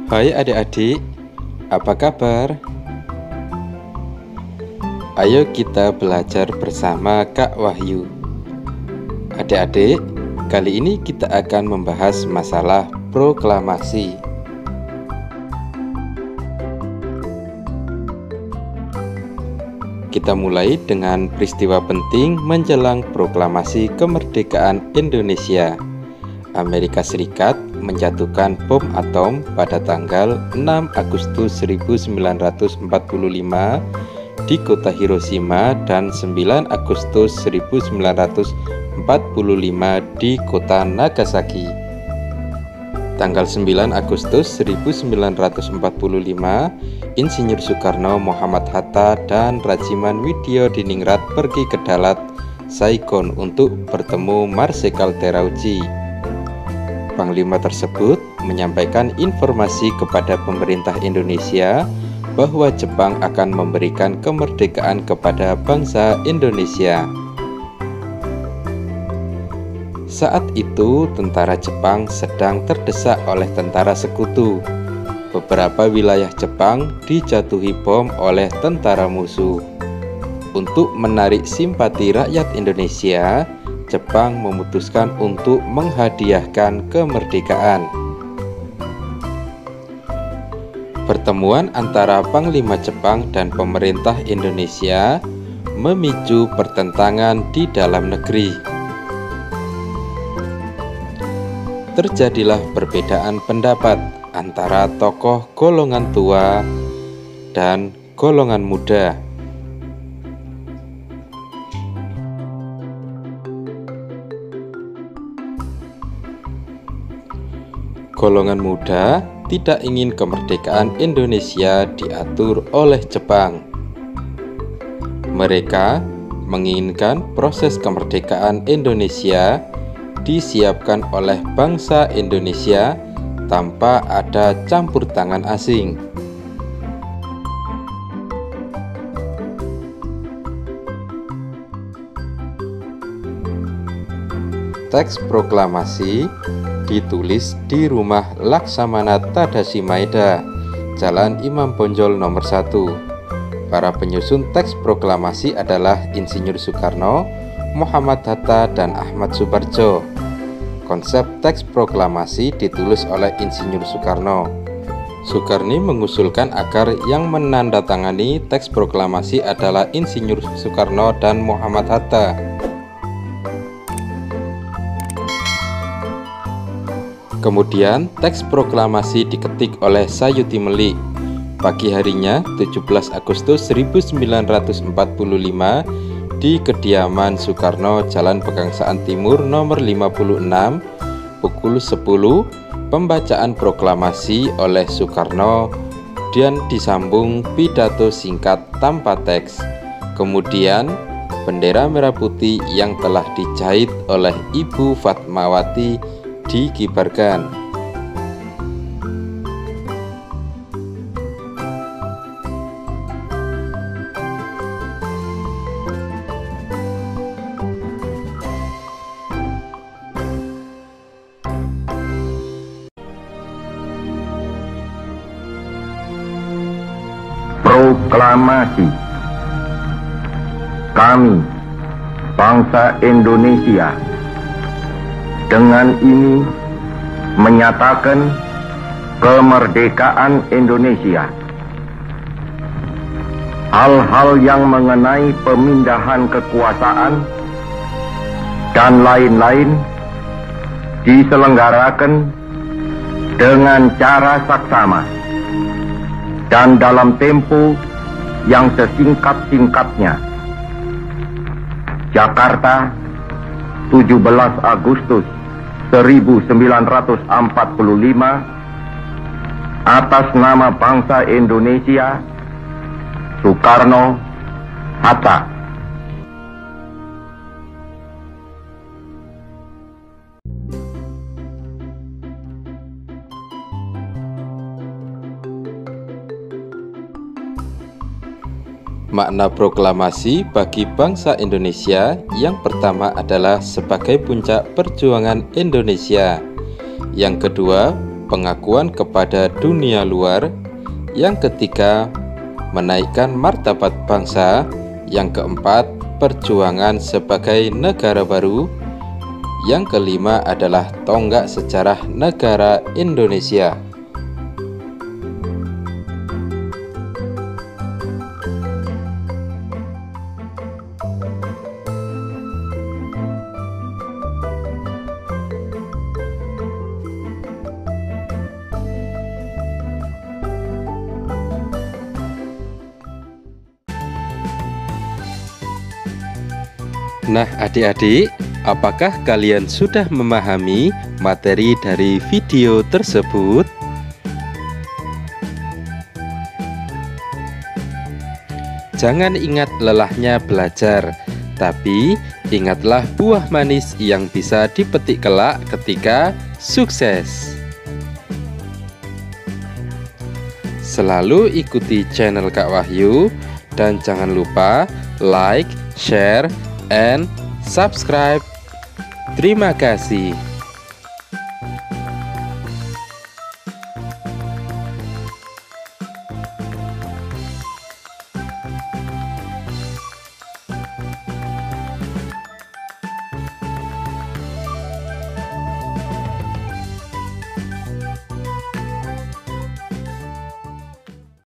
Hai adik-adik, apa kabar? Ayo kita belajar bersama Kak Wahyu. Adik-adik, kali ini kita akan membahas masalah proklamasi. Kita mulai dengan peristiwa penting menjelang proklamasi kemerdekaan Indonesia. Amerika Serikat menjatuhkan bom atom pada tanggal 6 Agustus 1945 di kota Hiroshima dan 9 Agustus 1945 di kota Nagasaki. Tanggal 9 Agustus 1945, Insinyur Soekarno, Muhammad Hatta, dan Rajiman Widyodiningrat pergi ke Dalat, Saigon untuk bertemu Marsekal Terauchi. Panglima tersebut menyampaikan informasi kepada pemerintah Indonesia bahwa Jepang akan memberikan kemerdekaan kepada bangsa Indonesia. Saat itu, tentara Jepang sedang terdesak oleh tentara sekutu. Beberapa wilayah Jepang dijatuhi bom oleh tentara musuh. Untuk menarik simpati rakyat Indonesia, Jepang memutuskan untuk menghadiahkan kemerdekaan. Pertemuan antara Panglima Jepang dan pemerintah Indonesia memicu pertentangan di dalam negeri. Terjadilah perbedaan pendapat antara tokoh golongan tua dan golongan muda. Golongan muda tidak ingin kemerdekaan Indonesia diatur oleh Jepang. Mereka menginginkan proses kemerdekaan Indonesia disiapkan oleh bangsa Indonesia tanpa ada campur tangan asing. Teks proklamasi ditulis di rumah Laksamana Tadashi Maeda, Jalan Imam Bonjol nomor 1. Para penyusun teks proklamasi adalah Insinyur Soekarno, Muhammad Hatta, dan Ahmad Subarjo. Konsep teks proklamasi ditulis oleh Insinyur Soekarno. Soekarni mengusulkan agar yang menandatangani teks proklamasi adalah Insinyur Soekarno dan Muhammad Hatta. Kemudian teks proklamasi diketik oleh Sayuti Melik. Pagi harinya 17 Agustus 1945 di kediaman Soekarno, Jalan Pegangsaan Timur nomor 56, pukul 10, pembacaan proklamasi oleh Soekarno dan disambung pidato singkat tanpa teks. Kemudian bendera merah putih yang telah dijahit oleh Ibu Fatmawati dikibarkan. Proklamasi. Kami, bangsa Indonesia, dengan ini menyatakan kemerdekaan Indonesia. Hal-hal yang mengenai pemindahan kekuasaan dan lain-lain diselenggarakan dengan cara saksama dan dalam tempo yang sesingkat-singkatnya. Jakarta, 17 Agustus 1945, atas nama bangsa Indonesia, Soekarno, Hatta. Makna proklamasi bagi bangsa Indonesia yang pertama adalah sebagai puncak perjuangan Indonesia. Yang kedua, pengakuan kepada dunia luar. Yang ketiga, menaikkan martabat bangsa. Yang keempat, perjuangan sebagai negara baru. Yang kelima adalah tonggak sejarah negara Indonesia. Nah, adik-adik, apakah kalian sudah memahami materi dari video tersebut? Jangan ingat lelahnya belajar, tapi ingatlah buah manis yang bisa dipetik kelak ketika sukses. Selalu ikuti channel Kak Wahyu dan jangan lupa like, share, and subscribe. Terima kasih.